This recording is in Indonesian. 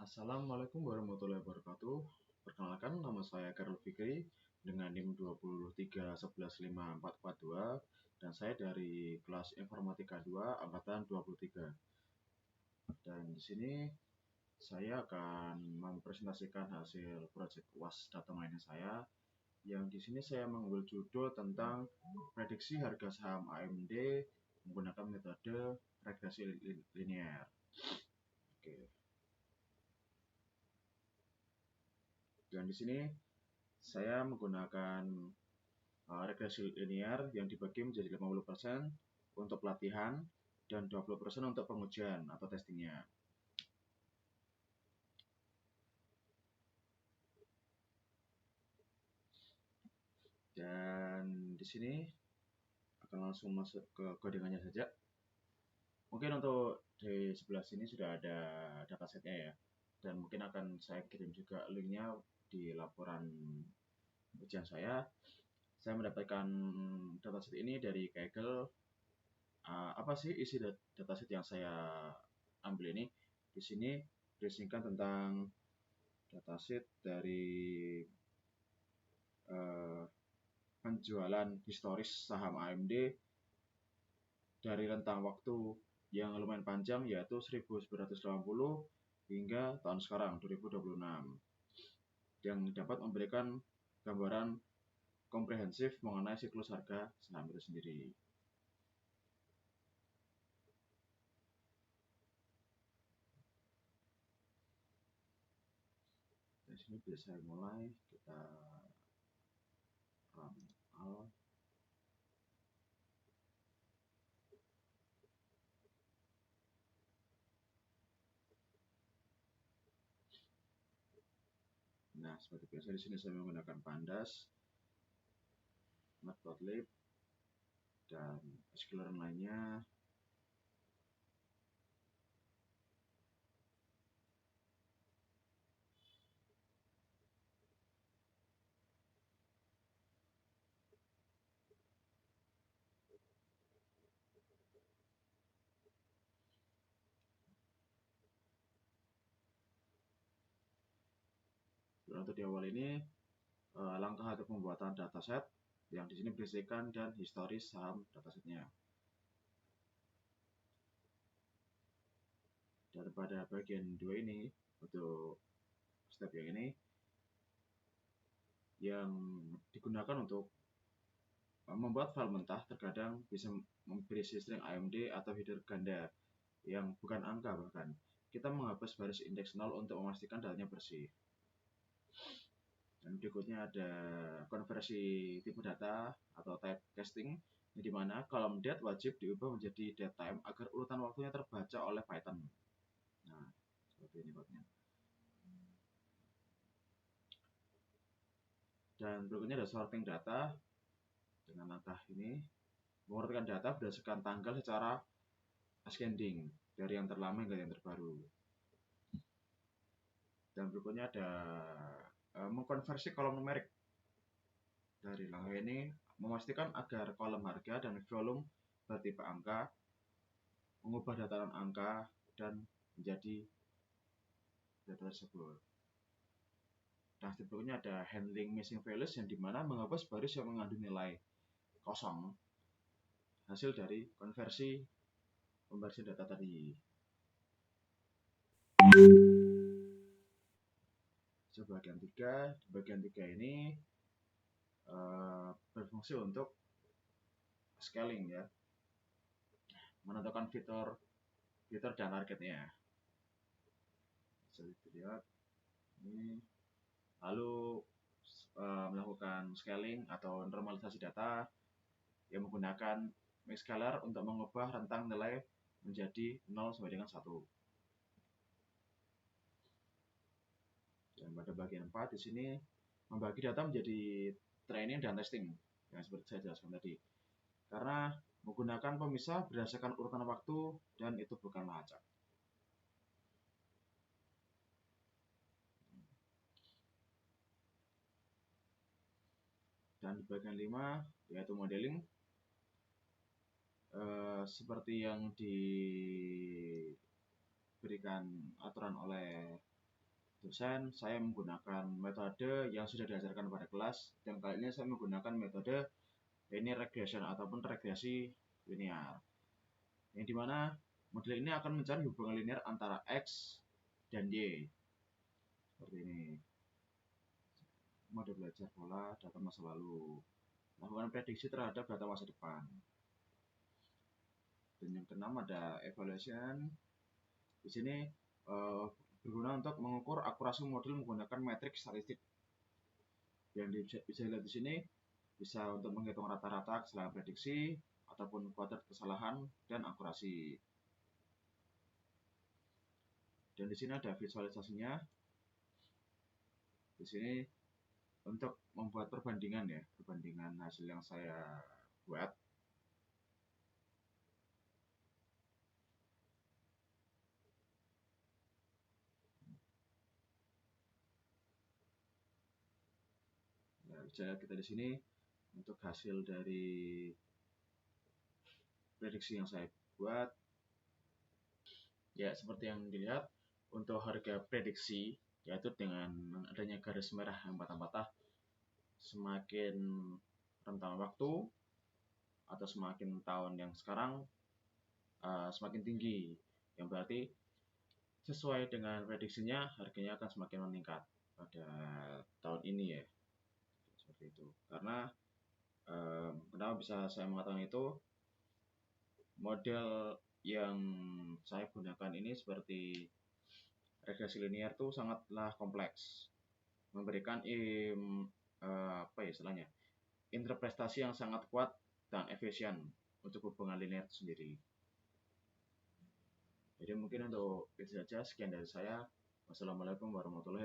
Assalamualaikum warahmatullahi wabarakatuh. Perkenalkan, nama saya Karl Fikri dengan NIM 231115442 dan saya dari kelas Informatika 2 angkatan 23. Dan di sini saya akan mempresentasikan hasil proyek UAS data mining saya yang di sini saya mengambil judul tentang prediksi harga saham AMD menggunakan metode regresi linear. Oke. Dan di sini saya menggunakan regresi linear yang dibagi menjadi 50% untuk pelatihan dan 20% untuk pengujian atau testingnya. Dan di sini akan langsung masuk ke codingannya saja. Mungkin untuk di sebelah sini sudah ada datasetnya ya, dan mungkin akan saya kirim juga linknya di laporan ujian saya. Saya mendapatkan dataset ini dari Kaggle. Apa sih isi dataset yang saya ambil ini? Di sini berisingkan tentang dataset dari penjualan historis saham AMD dari rentang waktu yang lumayan panjang, yaitu 1980 hingga tahun sekarang 2026, yang dapat memberikan gambaran komprehensif mengenai siklus harga saham itu sendiri. Di sini bisa saya mulai, kita run all. Nah, seperti biasa di sini saya menggunakan Pandas, Matplotlib, dan skiller lainnya. Dan untuk di awal ini, langkah untuk pembuatan dataset yang di sini berisikan dan historis saham datasetnya. Dan pada bagian 2 ini, untuk step yang ini, yang digunakan untuk membuat file mentah terkadang bisa berisi string AMD atau header ganda yang bukan angka bahkan. Kita menghapus baris indeks 0 untuk memastikan datanya bersih. Dan berikutnya ada konversi tipe data atau type casting, di mana kolom date wajib diubah menjadi date time agar urutan waktunya terbaca oleh Python. Nah, seperti ini kodenya. Dan berikutnya ada sorting data dengan langkah ini, mengurutkan data berdasarkan tanggal secara ascending dari yang terlama hingga yang terbaru. Dan berikutnya ada mengkonversi kolom numerik. Dari langkah ini memastikan agar kolom harga dan volume bertipe angka, mengubah dataran angka dan menjadi data tersebut. Nah, berikutnya ada handling missing values, yang dimana menghapus baris yang mengandung nilai kosong hasil dari konversi pembersihan data tadi. Bagian 3, bagian 3 ini berfungsi untuk scaling ya, menentukan fitur dan targetnya. Bisa dilihat ini, lalu melakukan scaling atau normalisasi data yang menggunakan mixscaler untuk mengubah rentang nilai menjadi 0 sampai dengan 1. Dan pada bagian 4 di sini membagi data menjadi training dan testing yang seperti saya jelaskan tadi. Karena menggunakan pemisah berdasarkan urutan waktu dan itu bukanlah acak. Dan di bagian 5 yaitu modeling, seperti yang diberikan aturan oleh dosen, saya menggunakan metode yang sudah diajarkan pada kelas, dan kali ini saya menggunakan metode linear regression ataupun regresi linear. Yang dimana model ini akan mencari hubungan linear antara X dan Y. Seperti ini. Mode belajar pola data masa lalu. Lakukan prediksi terhadap data masa depan. Dan yang keenam ada evaluation. Di sini berguna untuk mengukur akurasi model menggunakan metrik statistik. Yang bisa dilihat di sini bisa untuk menghitung rata-rata kesalahan prediksi ataupun kuadrat kesalahan dan akurasi. Dan di sini ada visualisasinya. Di sini untuk membuat perbandingan ya, perbandingan hasil yang saya buat. Ya, bisa kita di sini untuk hasil dari prediksi yang saya buat. Ya, seperti yang dilihat untuk harga prediksi yaitu dengan adanya garis merah yang patah-patah, semakin rentang waktu atau semakin tahun yang sekarang semakin tinggi, yang berarti sesuai dengan prediksinya harganya akan semakin meningkat pada tahun ini ya, seperti itu. Karena kenapa bisa saya mengatakan itu, model yang saya gunakan ini seperti regresi linear itu sangatlah kompleks, memberikan interpretasi yang sangat kuat dan efisien untuk hubungan linear itu sendiri. Jadi mungkin untuk itu saja, sekian dari saya. Wassalamualaikum warahmatullahi wabarakatuh.